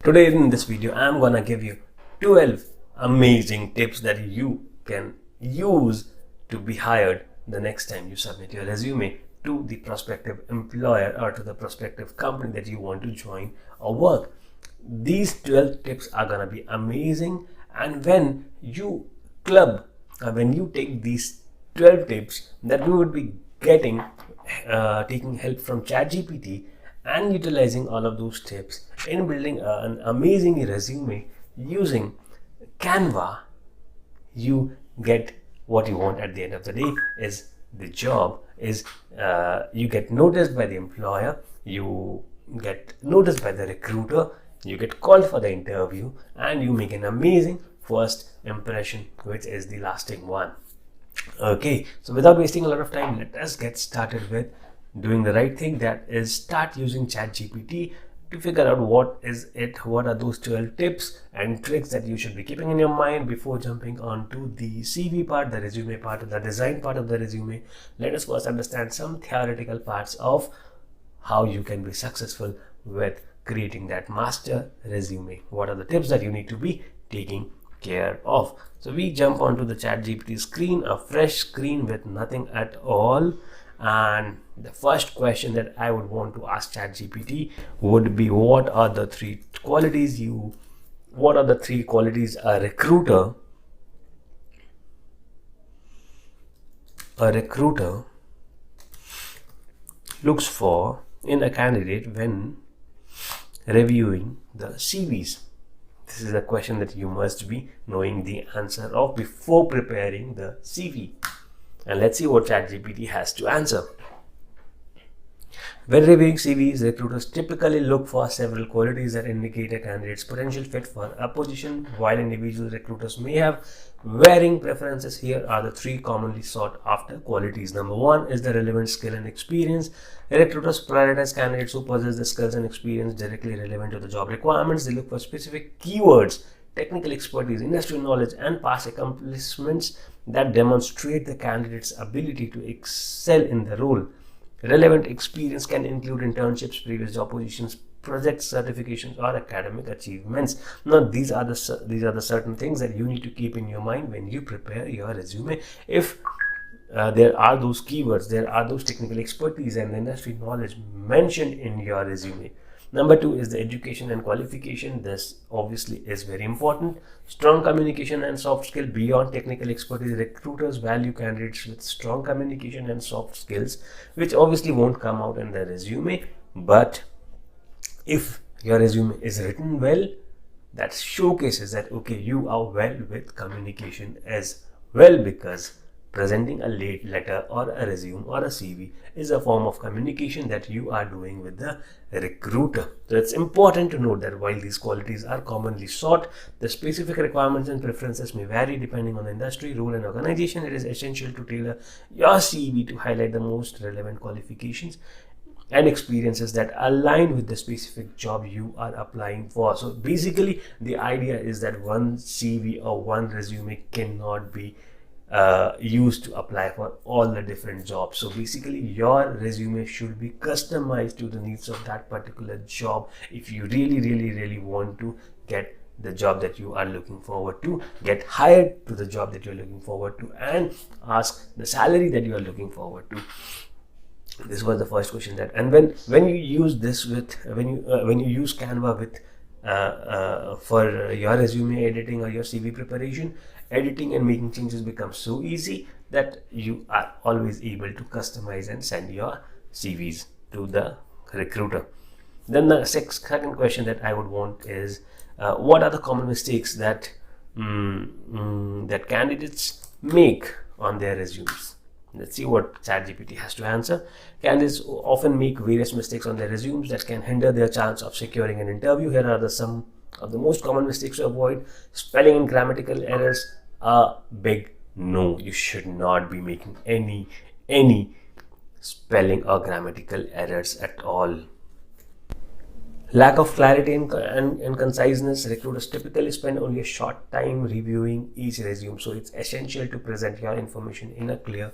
Today in this video, I'm gonna give you 12 amazing tips that you can use to be hired the next time you submit your resume to the prospective employer or to the prospective company that you want to join or work. These 12 tips are gonna be amazing, and when you when you take these 12 tips that we would be getting, taking help from ChatGPT and utilizing all of those tips in building an amazing resume using Canva, you get what you want at the end of the day. Is the job is you get noticed by the employer, you get noticed by the recruiter, you get called for the interview, and you make an amazing first impression, which is the lasting one. Okay, so without wasting a lot of time, let us get started with doing the right thing, that is start using ChatGPT to figure out what are those 12 tips and tricks that you should be keeping in your mind before jumping onto the CV part, the resume part, the design part of the resume. Let us first understand some theoretical parts of how you can be successful with creating that master resume. What are the tips that you need to be taking care of? So we jump onto the ChatGPT screen, a fresh screen with nothing at all. And the first question that I would want to ask ChatGPT would be, what are the three qualities a recruiter looks for in a candidate when reviewing the CVs? This is a question that you must be knowing the answer of before preparing the CV. And let's see what ChatGPT has to answer. When reviewing CVs, recruiters typically look for several qualities that indicate a candidate's potential fit for a position. While individual recruiters may have varying preferences, here are the three commonly sought after qualities. Number one is the relevant skill and experience. Recruiters prioritize candidates who possess the skills and experience directly relevant to the job requirements. They look for specific keywords, technical expertise, industry knowledge, and past accomplishments that demonstrate the candidate's ability to excel in the role. Relevant experience can include internships, previous job positions, project certifications, or academic achievements. Now, these are the certain things that you need to keep in your mind when you prepare your resume. If there are those keywords, there are those technical expertise and industry knowledge mentioned in your resume. Number two is the education and qualification. This obviously is very important. Strong communication and soft skill beyond technical expertise. Recruiters value candidates with strong communication and soft skills, which obviously won't come out in the resume. But if your resume is written well, that showcases that, okay, you are well with communication as well, because presenting a late letter or a resume or a CV is a form of communication that you are doing with the recruiter. So it's important to note that while these qualities are commonly sought, the specific requirements and preferences may vary depending on the industry, role, and organization. It is essential to tailor your CV to highlight the most relevant qualifications and experiences that align with the specific job you are applying for. So basically, the idea is that one CV or one resume cannot be used to apply for all the different jobs. So basically, your resume should be customized to the needs of that particular job if you really want to get the job that you are looking forward to, get hired to the job that you're looking forward to, and ask the salary that you are looking forward to. This was the first question. That, and when you use this with when you use Canva with for your resume editing or your CV preparation, editing and making changes becomes so easy that you are always able to customize and send your CVs to the recruiter. Then the second question that I would want is, what are the common mistakes that that candidates make on their resumes? Let's see what ChatGPT has to answer. Candidates often make various mistakes on their resumes that can hinder their chance of securing an interview. Here are some of the most common mistakes to avoid. Spelling and grammatical errors, a big no. You should not be making any spelling or grammatical errors at all. Lack of clarity and conciseness. Recruiters typically spend only a short time reviewing each resume, so it's essential to present your information in a clear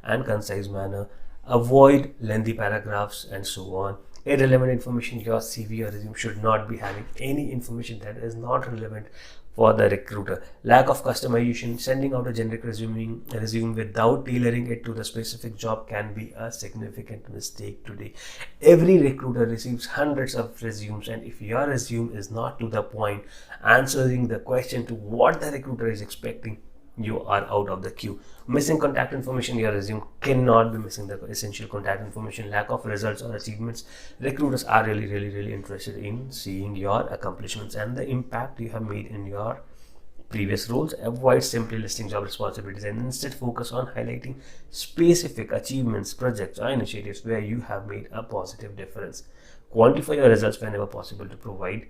and concise manner. Avoid lengthy paragraphs and so on. Irrelevant information. Your CV or resume should not be having any information that is not relevant for the recruiter. Lack of customization. Sending out a generic resume without tailoring it to the specific job can be a significant mistake today. Every recruiter receives hundreds of resumes, and if your resume is not to the point, answering the question to what the recruiter is expecting, you are out of the queue. Missing contact information. Your resume cannot be missing the essential contact information. Lack of results or achievements. Recruiters are really interested in seeing your accomplishments and the impact you have made in your previous roles. Avoid simply listing job responsibilities and instead focus on highlighting specific achievements, projects, or initiatives where you have made a positive difference. Quantify your results whenever possible to provide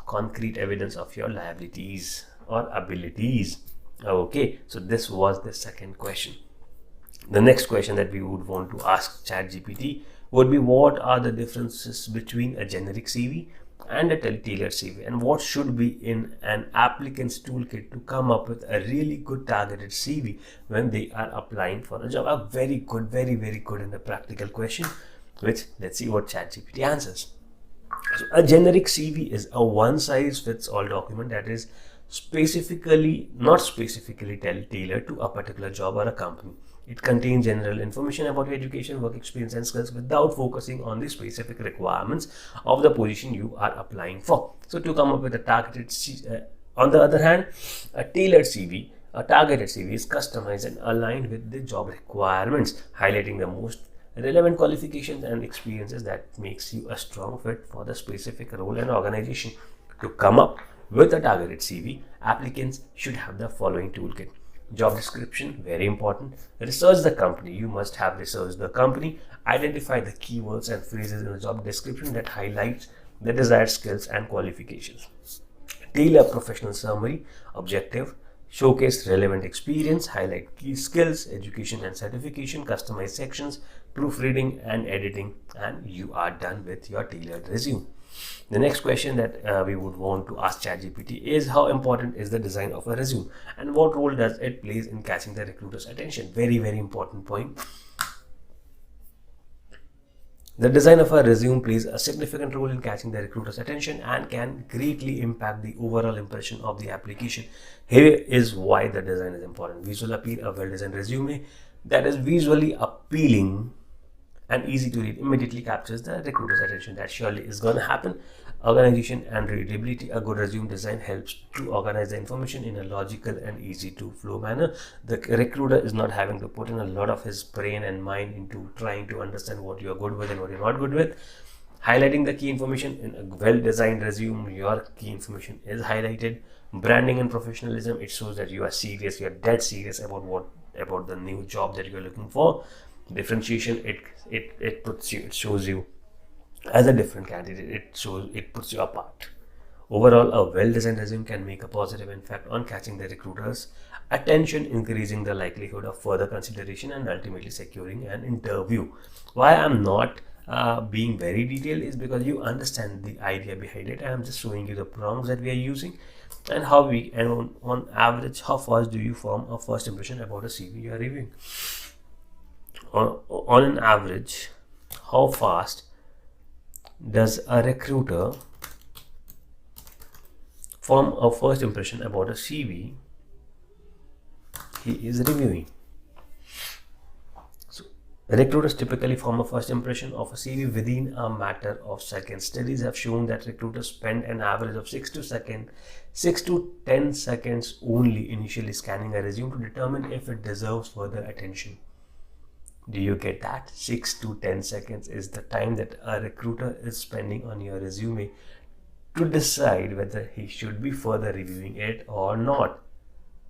concrete evidence of your liabilities or abilities. Okay, so this was the second question. The next question that we would want to ask ChatGPT would be, what are the differences between a generic CV and a tailored CV, and what should be in an applicant's toolkit to come up with a really good targeted CV when they are applying for a job? A very good, very good and a practical question, which let's see what ChatGPT answers. So a generic CV is a one-size-fits-all document that is not specifically tailored to a particular job or a company. It contains general information about your education, work experience, and skills without focusing on the specific requirements of the position you are applying for. So to come up with a targeted on the other hand, a targeted CV is customized and aligned with the job requirements, highlighting the most relevant qualifications and experiences that makes you a strong fit for the specific role and organization. To come up with a targeted CV, applicants should have the following toolkit. Job description, very important. Research the company. You must have researched the company. Identify the keywords and phrases in the job description that highlights the desired skills and qualifications. Tailor professional summary, objective. Showcase relevant experience, highlight key skills, education and certification, customize sections, proofreading and editing, and you are done with your tailored resume. The next question that we would want to ask ChatGPT is, how important is the design of a resume and what role does it play in catching the recruiter's attention? Very important point. The design of a resume plays a significant role in catching the recruiter's attention and can greatly impact the overall impression of the application. Here is why the design is important. Visual appeal. A well-designed resume that is visually appealing and easy to read immediately captures the recruiter's attention. That surely is going to happen. Organization and readability. A good resume design helps to organize the information in a logical and easy to flow manner. The recruiter is not having to put in a lot of his brain and mind into trying to understand what you're good with and what you're not good with. Highlighting the key information. In a well-designed resume, your key information is highlighted. Branding and professionalism. It shows that you are serious, you're dead serious about the new job that you're looking for. Differentiation. It shows you as a different candidate. It puts you apart. Overall, a well-designed resume can make a positive impact on catching the recruiter's attention, increasing the likelihood of further consideration and ultimately securing an interview. Why I'm not being very detailed is because you understand the idea behind it. I'm just showing you the prompts that we are using and on average, how fast do you form a first impression about a CV you are reviewing. On an average, how fast does a recruiter form a first impression about a CV he is reviewing? So, recruiters typically form a first impression of a CV within a matter of seconds. Studies have shown that recruiters spend an average of 6 to 10 seconds only initially scanning a resume to determine if it deserves further attention. Do you get that? 6 to 10 seconds is the time that a recruiter is spending on your resume to decide whether he should be further reviewing it or not.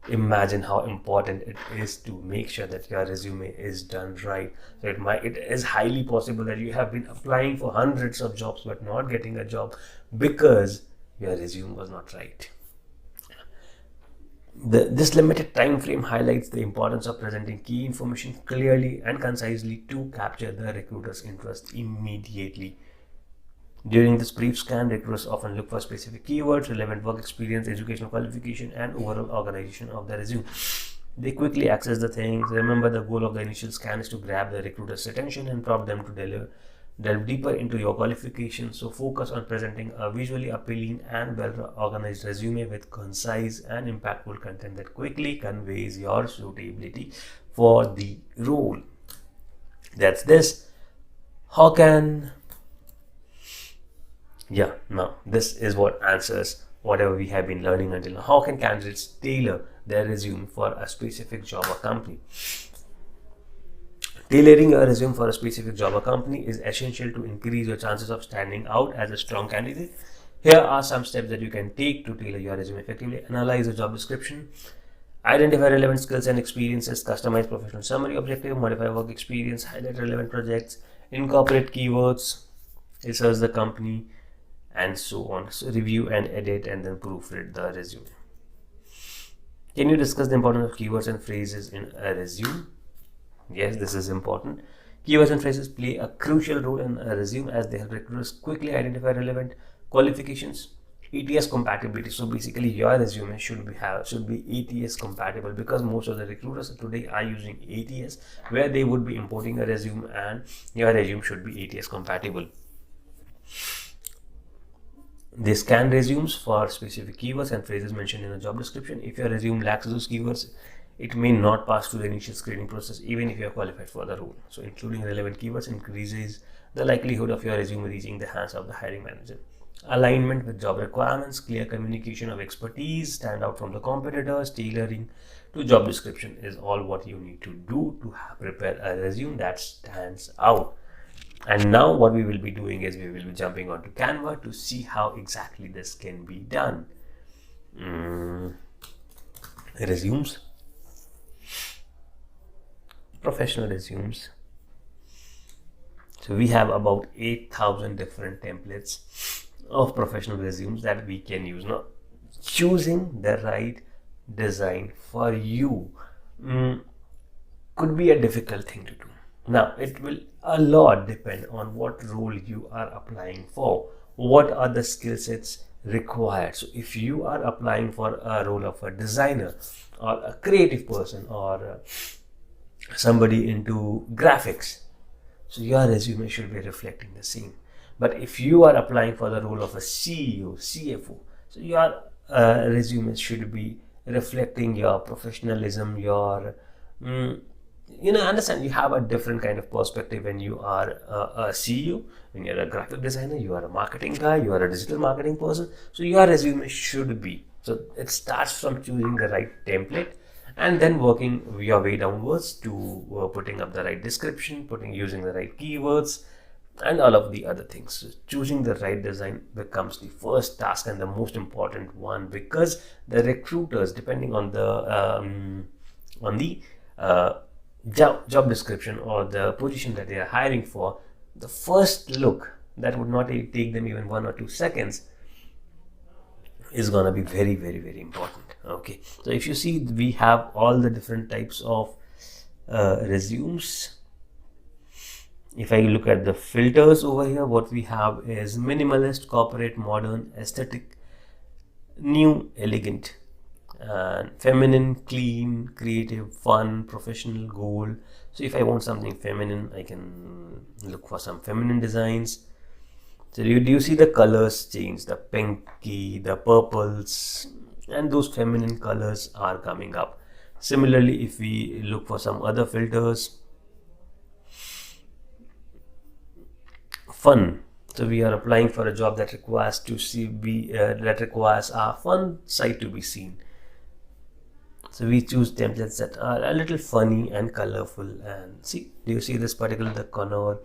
Imagine how important it is to make sure that your resume is done right. So it is highly possible that you have been applying for hundreds of jobs but not getting a job because your resume was not right. This limited time frame highlights the importance of presenting key information clearly and concisely to capture the recruiter's interest immediately. During this brief scan, recruiters often look for specific keywords, relevant work experience, educational qualification, and overall organization of the resume. They quickly access the things. Remember, the goal of the initial scan is to grab the recruiter's attention and prompt them to delve deeper into your qualifications. So focus on presenting a visually appealing and well-organized resume with concise and impactful content that quickly conveys your suitability for the role. That's this. How can now this is what answers whatever we have been learning until now. How can candidates tailor their resume for a specific job or company? Tailoring your resume for a specific job or company is essential to increase your chances of standing out as a strong candidate. Here are some steps that you can take to tailor your resume effectively. Analyze the job description. Identify relevant skills and experiences. Customize professional summary objective. Modify work experience. Highlight relevant projects. Incorporate keywords. Research the company, and so on. So review and edit and then proofread the resume. Can you discuss the importance of keywords and phrases in a resume? Yes, this is important. Keywords and phrases play a crucial role in a resume as they help recruiters quickly identify relevant qualifications. ATS compatibility. So basically your resume should be ATS compatible, because most of the recruiters today are using ATS, where they would be importing a resume, and your resume should be ATS compatible. They scan resumes for specific keywords and phrases mentioned in the job description. If your resume lacks those keywords, it may not pass through the initial screening process, even if you are qualified for the role. So including relevant keywords increases the likelihood of your resume reaching the hands of the hiring manager. Alignment with job requirements, clear communication of expertise, stand out from the competitors, tailoring to job description is all what you need to do to prepare a resume that stands out. And now what we will be doing is we will be jumping onto Canva to see how exactly this can be done. Resumes. Professional resumes. So we have about 8,000 different templates of professional resumes that we can use. Now, choosing the right design for you could be a difficult thing to do. Now, it will a lot depend on what role you are applying for. What are the skill sets required? So if you are applying for a role of a designer or a creative person or somebody into graphics, so your resume should be reflecting the same. But if you are applying for the role of a CEO, CFO, so your resume should be reflecting your professionalism, your understand, you have a different kind of perspective when you are a CEO, when you're a graphic designer, you are a marketing guy, you are a digital marketing person. So your resume should be. So it starts from choosing the right template and then working your way downwards to putting up the right description, using the right keywords, and all of the other things. So choosing the right design becomes the first task and the most important one, because the recruiters, depending on the job description or the position that they are hiring for, the first look that would not take them even 1 or 2 seconds is going to be very, very, very important. Okay, so if you see, we have all the different types of resumes. If I look at the filters over here, what we have is minimalist, corporate, modern, aesthetic, new, elegant, and feminine, clean, creative, fun, professional, gold. So if I want something feminine, I can look for some feminine designs. So do you see the colors change, the pinky, the purples, and those feminine colors are coming up. Similarly, if we look for some other filters, fun. So we are applying for a job that requires our fun side to be seen. So we choose templates that are a little funny and colorful. And see, do you see this particular, the Kumar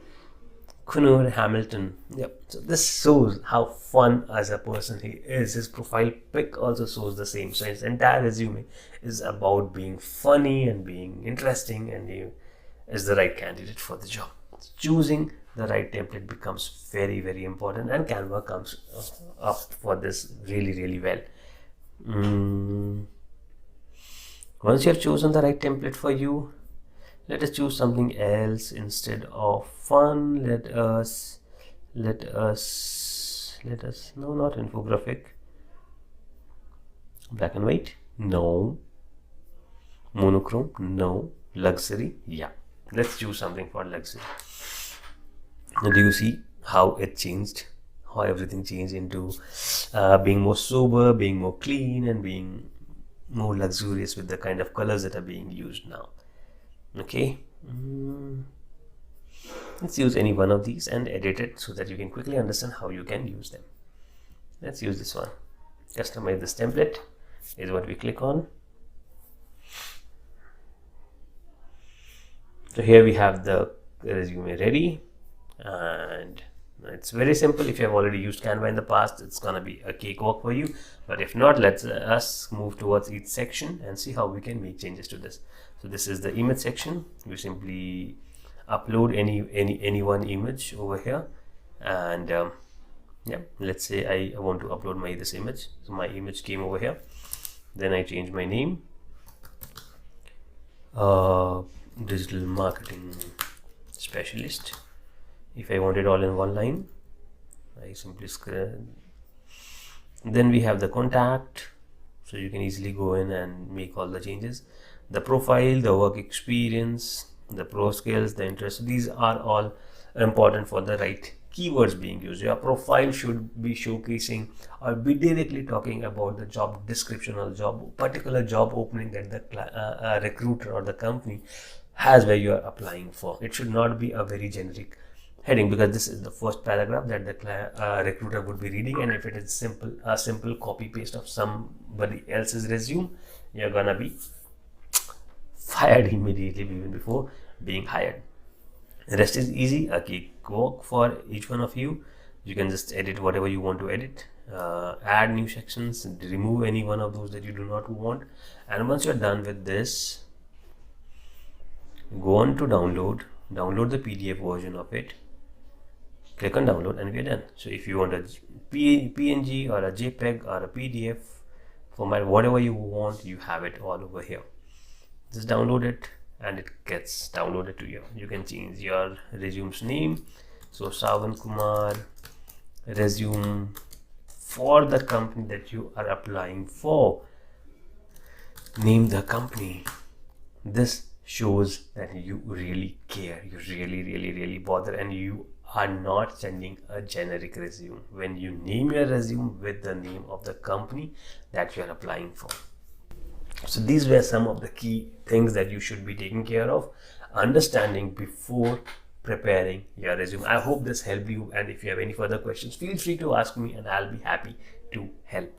Hamilton? Yep. So this shows how fun as a person he is. His profile pic also shows the same. So his entire resume is about being funny and being interesting, and he is the right candidate for the job. Choosing the right template becomes very, very important, and Canva comes up for this really, really well. Once you have chosen the right template for you, let us choose something else instead of fun. Let us, no, not infographic. Black and white? No. Monochrome? No. Luxury? Yeah. Let's choose something for luxury. Do you see how it changed? How everything changed into being more sober, being more clean, and being more luxurious with the kind of colors that are being used now. Okay, let's use any one of these and edit it so that you can quickly understand how you can use them. Let's use this one. Customize this template is what we click on. So here we have the resume ready, and it's very simple. If you have already used Canva in the past, it's gonna be a cakewalk for you. But if not, let's us move towards each section and see how we can make changes to this. So this is the image section. You simply upload any one image over here, and yeah, let's say I want to upload this image. So my image came over here. Then I change my name, digital marketing specialist. If I want it all in one line, I simply scroll. Then we have the contact, so you can easily go in and make all the changes. The profile, the work experience, the pro skills, the interest, these are all important for the right keywords being used. Your profile should be showcasing or be directly talking about the job description or particular job opening that the recruiter or the company has where you are applying for. It should not be a very generic heading, because this is the first paragraph that the recruiter would be reading, and if it is a simple copy paste of somebody else's resume, you're gonna be fired immediately, even before being hired. The rest is easy, a cakewalk for each one of you. You can just edit whatever you want to edit, add new sections, remove any one of those that you do not want. And once you're done with this, go on to download the PDF version of it, click on download, and we're done. So if you want a PNG or a JPEG or a PDF format, whatever you want, you have it all over here. Just download it and it gets downloaded to you. You can change your resume's name. So Sawan Kumar, resume for the company that you are applying for. Name the company. This shows that you really care, you really bother, and you are not sending a generic resume when you name your resume with the name of the company that you are applying for. So these were some of the key things that you should be taking care of, understanding before preparing your resume. I hope this helped you, and if you have any further questions, feel free to ask me and I'll be happy to help.